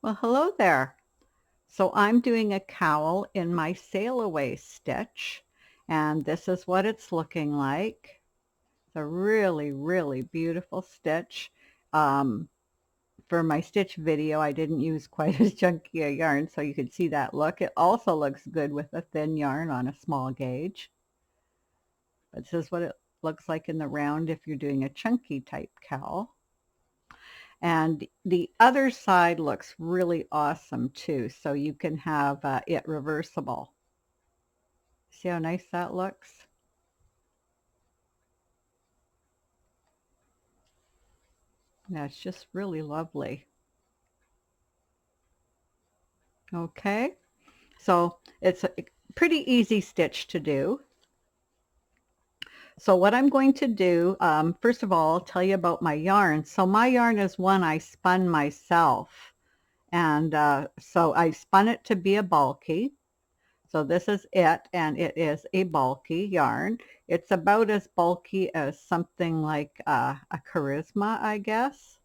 Well, hello there. So I'm doing a cowl in my sail away stitch, and this is what it's looking like. It's a really, really beautiful stitch. Um, for my stitch video, I didn't use quite as chunky a yarn, so you could see that look. It also looks good with a thin yarn on a small gauge. But this is what it looks like in the round if you're doing a chunky type cowl. And the other side looks really awesome too. So you can have it reversible. See how nice that looks? Yeah, it's just really lovely. Okay, so it's a pretty easy stitch to do. So what I'm going to do, first of all, I'll tell you about my yarn. So my yarn is one I spun myself. And so I spun it to be a bulky. So this is it, and it is a bulky yarn. It's about as bulky as something like a Charisma, I guess,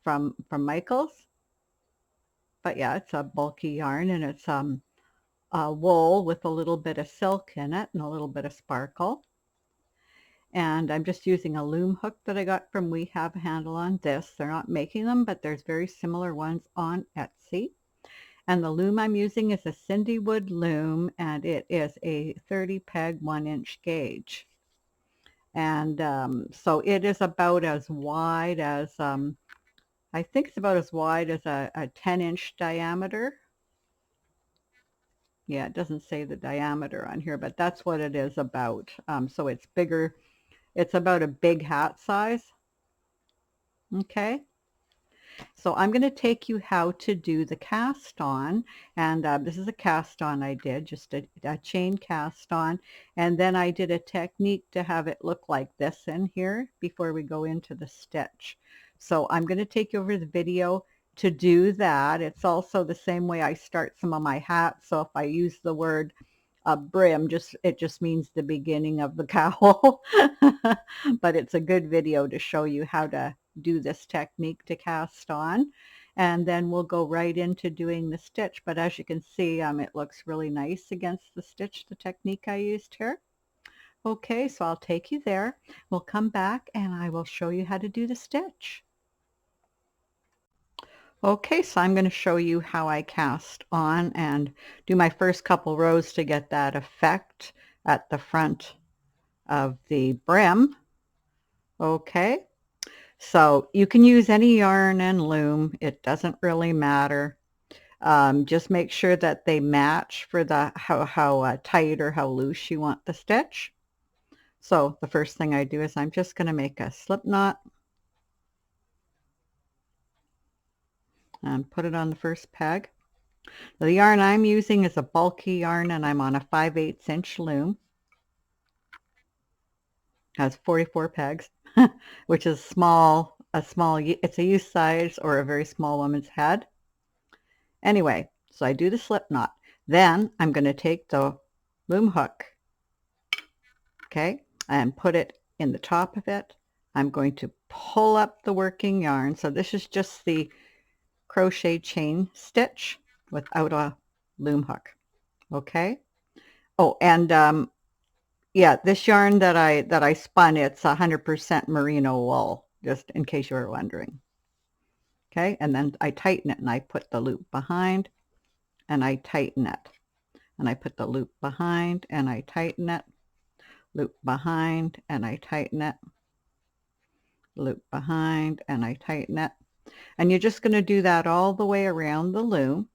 from Michaels. But yeah, it's a bulky yarn, and it's wool with a little bit of silk in it and a little bit of sparkle. And I'm just using a loom hook that I got from We Have a Handle on This. They're not making them, but there's very similar ones on Etsy. And the loom I'm using is a Cindywood loom, and it is a 30 peg 1-inch gauge. And so it is about as wide as, I think it's about as wide as a 10-inch diameter. Yeah, it doesn't say the diameter on here, but that's what it is about. So it's bigger. It's about a big hat size. Okay. So I'm going to take you how to do the cast on, and this is a cast on I did, just a chain cast on, and then I did a technique to have it look like this in here before we go into the stitch. So I'm going to take you over the video to do that. It's also the same way I start some of my hats, so if I use the word brim, it just means the beginning of the cowl. But it's a good video to show you how to do this technique to cast on, and then we'll go right into doing the stitch. But as you can see, it looks really nice against the stitch, the technique I used here. Okay, so I'll take you there. We'll come back and I will show you how to do the stitch. Okay, so I'm going to show you how I cast on and do my first couple rows to get that effect at the front of the brim. Okay, so you can use any yarn and loom. It doesn't really matter. Just make sure that they match for the how tight or how loose you want the stitch. So the first thing I do is I'm just going to make a slip knot and put it on the first peg. The yarn I'm using is a bulky yarn, and I'm on a 5/8 inch loom. Has 44 pegs, which is small. It's a youth size or a very small woman's head. Anyway, so I do the slip knot. Then I'm going to take the loom hook, okay, and put it in the top of it. I'm going to pull up the working yarn. So this is just the crochet chain stitch without a loom hook. Okay. Oh, and yeah, this yarn that I spun, it's 100% merino wool, just in case you were wondering. Okay, and then I tighten it and I put the loop behind and I tighten it. And I put the loop behind and I tighten it. Loop behind and I tighten it. Loop behind and I tighten it. And you're just going to do that all the way around the loom.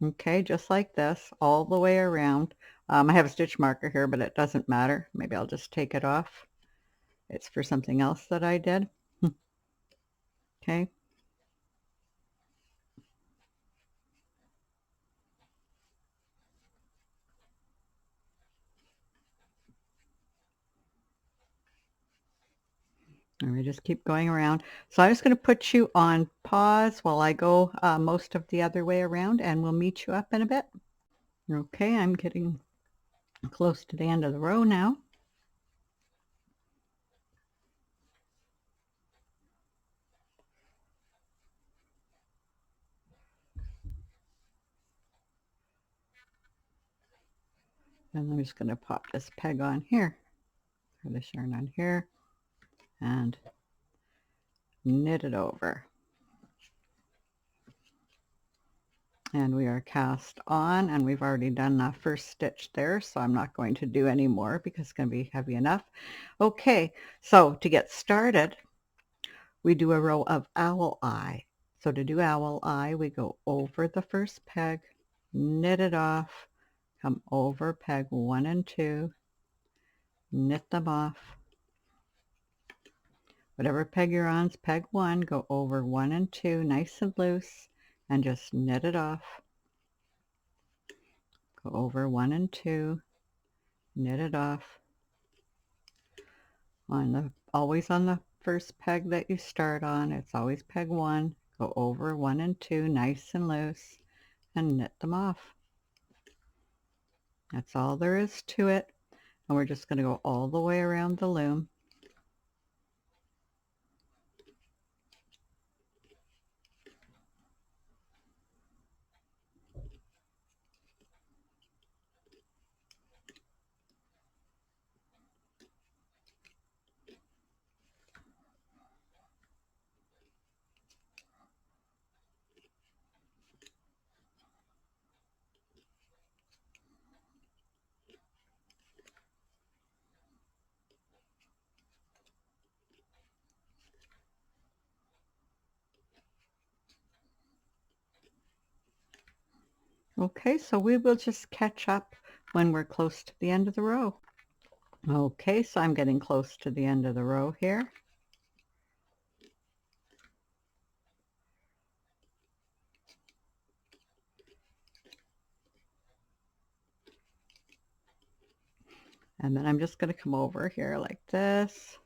Okay, just like this, all the way around. I have a stitch marker here, but it doesn't matter. Maybe I'll just take it off. It's for something else that I did. Okay. And we just keep going around. So I'm just going to put you on pause while I go most of the other way around, and we'll meet you up in a bit. Okay, I'm getting close to the end of the row now. And I'm just going to pop this peg on here, or this yarn on here, and knit it over. And we are cast on, and we've already done the first stitch there, so I'm not going to do any more because it's going to be heavy enough. Okay, so to get started, we do a row of owl eye. So to do owl eye, we go over the first peg, knit it off, come over peg 1 and 2, knit them off. Whatever peg you're on is peg 1, go over 1 and 2 nice and loose, and just knit it off. Go over 1 and 2, knit it off. Always on the first peg that you start on, it's always peg 1, go over 1 and 2 nice and loose, and knit them off. That's all there is to it, and we're just going to go all the way around the loom. Okay, so we will just catch up when we're close to the end of the row. Okay, so I'm getting close to the end of the row here. And then I'm just going to come over here like this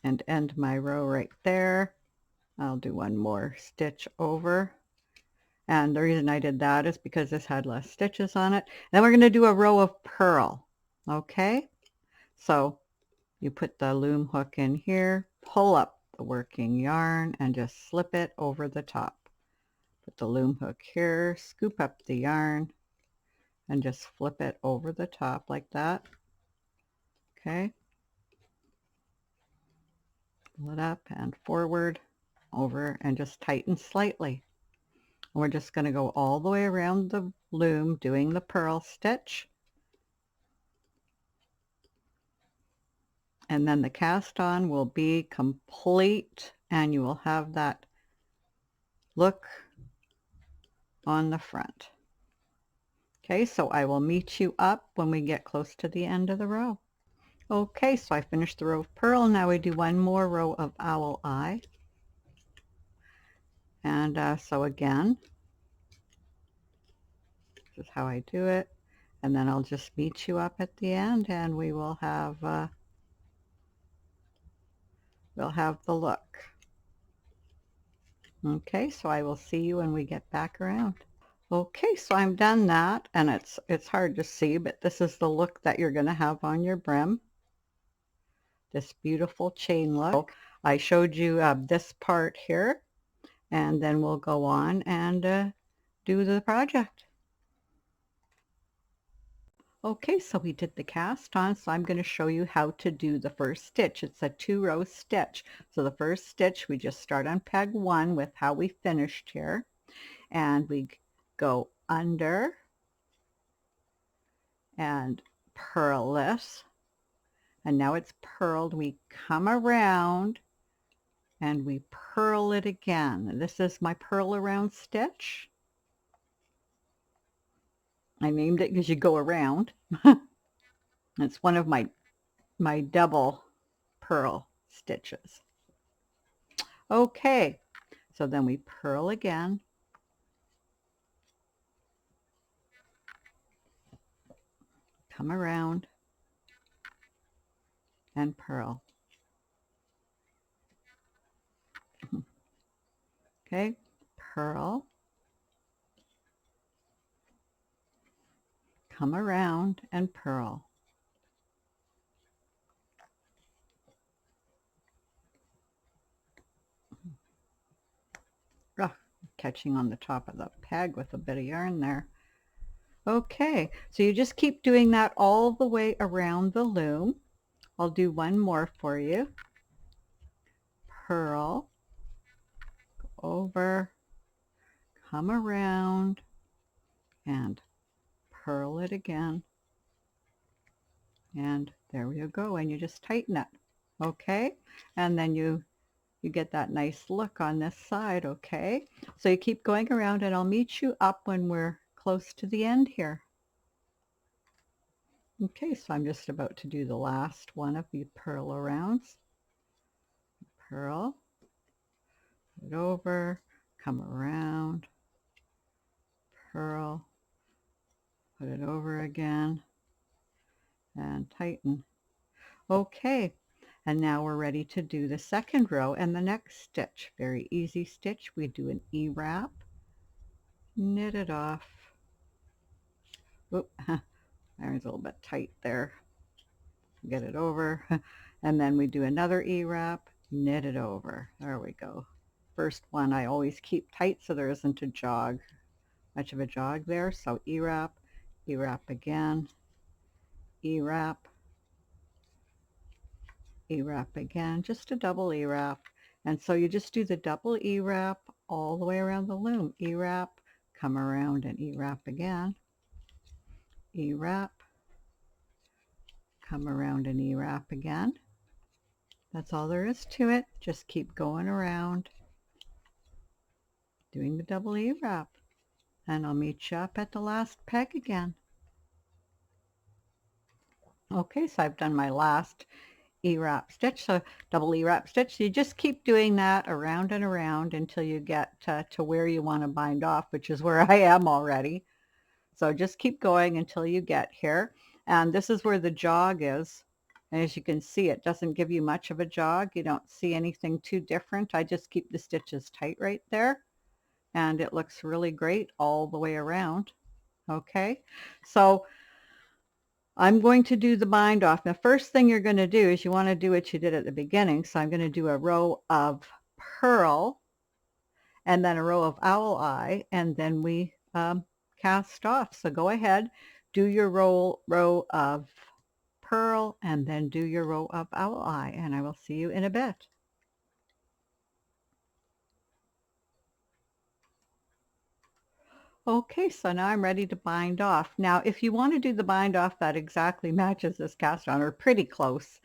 and end my row right there. I'll do one more stitch over. And the reason I did that is because this had less stitches on it. Then we're going to do a row of purl. Okay, so you put the loom hook in here, pull up the working yarn, and just slip it over the top. Put the loom hook here, scoop up the yarn, and just flip it over the top like that. Okay, pull it up and forward, over, and just tighten slightly. And we're just going to go all the way around the loom doing the purl stitch. And then the cast on will be complete, and you will have that look on the front. Okay, so I will meet you up when we get close to the end of the row. Okay, so I finished the row of purl. Now we do one more row of owl eye. And so again, this is how I do it. And then I'll just meet you up at the end, and we will have we'll have the look. Okay, so I will see you when we get back around. Okay, so I'm done that, and it's hard to see, but this is the look that you're going to have on your brim. This beautiful chain look. I showed you this part here, and then we'll go on and do the project. Okay, so we did the cast on, so I'm going to show you how to do the first stitch. It's a 2-row stitch. So the first stitch, we just start on peg 1 with how we finished here, and we go under and purl this, and now it's purled. We come around and we purl it again. This is my purl around stitch. I named it because you go around. It's one of my double purl stitches. Okay, so then we purl again, come around and purl. Okay, purl, come around and purl. Oh, catching on the top of the peg with a bit of yarn there. Okay, so you just keep doing that all the way around the loom. I'll do one more for you. Purl, over, come around, and purl it again. And there you go, and you just tighten it. Okay, and then you get that nice look on this side. Okay, so you keep going around, and I'll meet you up when we're close to the end here. Okay, so I'm just about to do the last one of the purl arounds. Purl it over, come around, purl, put it over again, and tighten. Okay, and now we're ready to do the second row and the next stitch. Very easy stitch. We do an E-wrap, knit it off. Oop, iron's a little bit tight there. Get it over, and then we do another E-wrap, knit it over. There we go. First one I always keep tight so there isn't a jog, much of a jog there. So E-wrap, E-wrap again, E-wrap, E-wrap again, just a double E-wrap. And so you just do the double E-wrap all the way around the loom. E-wrap, come around and E-wrap again. E-wrap, come around and E-wrap again. That's all there is to it. Just keep going around doing the double E-wrap. And I'll meet you up at the last peg again. Okay, so I've done my last E-wrap stitch, so double E-wrap stitch. So you just keep doing that around and around until you get to where you want to bind off, which is where I am already. So just keep going until you get here. And this is where the jog is. And as you can see, it doesn't give you much of a jog. You don't see anything too different. I just keep the stitches tight right there. And it looks really great all the way around. Okay, so I'm going to do the bind off. The first thing you're going to do is you want to do what you did at the beginning. So I'm going to do a row of purl and then a row of owl eye, and then we cast off. So go ahead, do your row of purl and then do your row of owl eye, and I will see you in a bit. Okay, so now I'm ready to bind off. Now, if you want to do the bind off that exactly matches this cast on, or pretty close,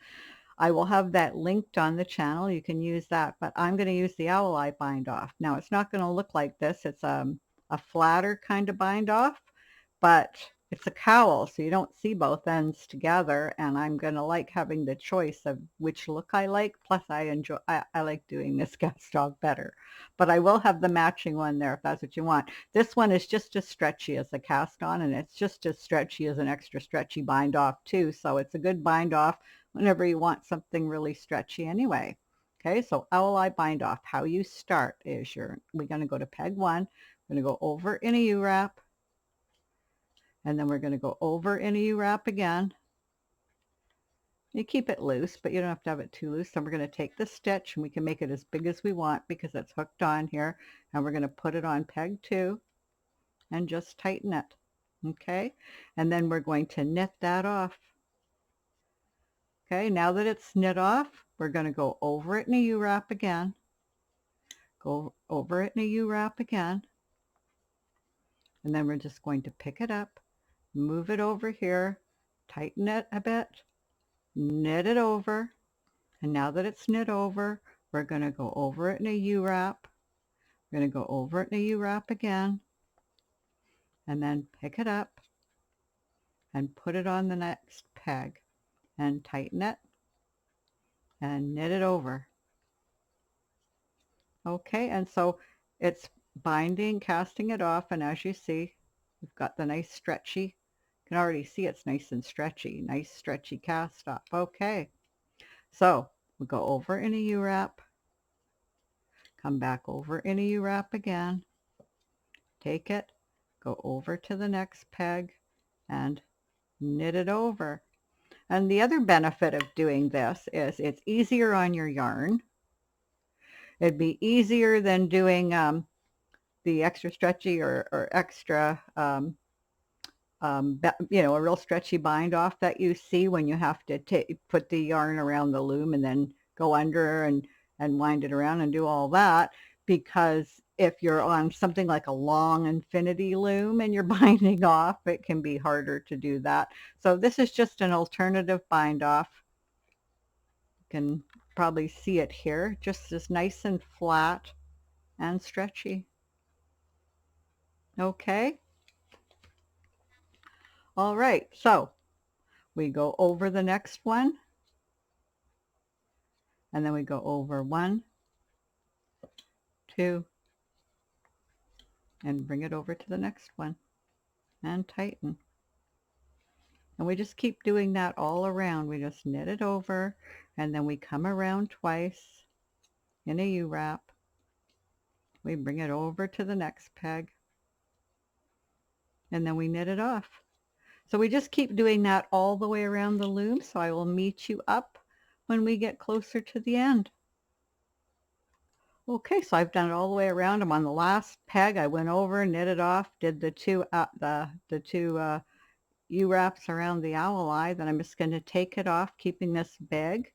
I will have that linked on the channel. You can use that, but I'm going to use the owl eye bind off. Now, it's not going to look like this. It's a flatter kind of bind off, but it's a cowl, so you don't see both ends together, and I'm going to like having the choice of which look I like. Plus, I like doing this cast off better, but I will have the matching one there if that's what you want. This one is just as stretchy as the cast on, and it's just as stretchy as an extra stretchy bind off too, so it's a good bind off whenever you want something really stretchy anyway. Okay, so owl eye bind off. How you start is we're going to go to peg 1, we're going to go over in a U-wrap, and then we're going to go over in a U-wrap again. You keep it loose, but you don't have to have it too loose. Then we're going to take the stitch, and we can make it as big as we want because it's hooked on here, and we're going to put it on peg 2 and just tighten it. Okay, and then we're going to knit that off. Okay, now that it's knit off, we're going to go over it in a U-wrap again, go over it in a U-wrap again, and then we're just going to pick it up, move it over here, tighten it a bit, knit it over, and now that it's knit over, we're going to go over it in a U-wrap, we're going to go over it in a U-wrap again, and then pick it up and put it on the next peg and tighten it and knit it over. Okay, and so it's binding, casting it off, and as you see, we've got the nice stretchy, you can already see it's nice and stretchy, nice stretchy cast off. Okay, so we go over in a U-wrap, come back over in a U-wrap again, take it, go over to the next peg, and knit it over. And the other benefit of doing this is it's easier on your yarn. It'd be easier than doing the extra stretchy or extra you know, a real stretchy bind off that you see when you have to put the yarn around the loom and then go under and wind it around and do all that. Because if you're on something like a long infinity loom and you're binding off, it can be harder to do that. So this is just an alternative bind off. You can probably see it here, just as nice and flat and stretchy. Okay. All right, so we go over the next one, and then we go over 1, 2, and bring it over to the next one and tighten. And we just keep doing that all around. We just knit it over, and then we come around twice in a U-wrap. We bring it over to the next peg, and then we knit it off. So we just keep doing that all the way around the loom. So I will meet you up when we get closer to the end. Okay, so I've done it all the way around. I'm on the last peg. I went over, knitted off, did the two U-wraps around the owl eye. Then I'm just going to take it off, keeping this big.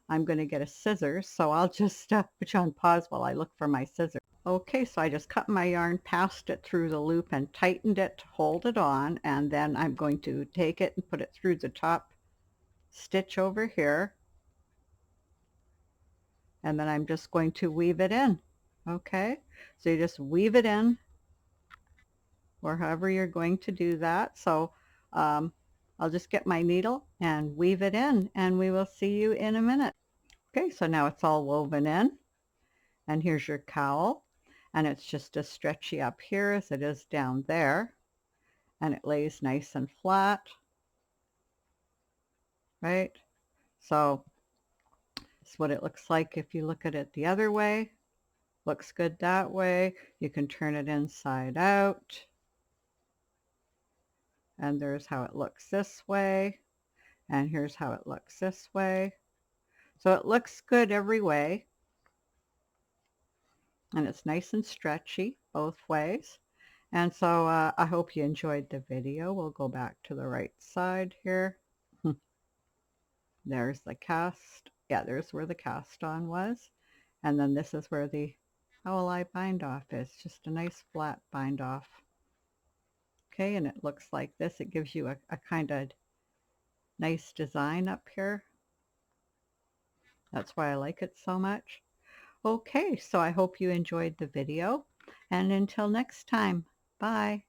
I'm going to get a scissors, so I'll just put you on pause while I look for my scissors. Okay, so I just cut my yarn, passed it through the loop and tightened it to hold it on, and then I'm going to take it and put it through the top stitch over here, and then I'm just going to weave it in. Okay, so you just weave it in, or however you're going to do that. So I'll just get my needle and weave it in, and we will see you in a minute. Okay, so now it's all woven in, and here's your cowl, and it's just as stretchy up here as it is down there, and it lays nice and flat, right? So it's what it looks like if you look at it the other way. Looks good that way. You can turn it inside out, and there's how it looks this way, and here's how it looks this way. So it looks good every way, and it's nice and stretchy both ways. And so I hope you enjoyed the video. We'll go back to the right side here. There's the cast. Yeah, there's where the cast on was. And then this is where the owl eye bind off is. Just a nice flat bind off. Okay, and it looks like this. It gives you a kind of nice design up here. That's why I like it so much. Okay, so I hope you enjoyed the video. And until next time, bye.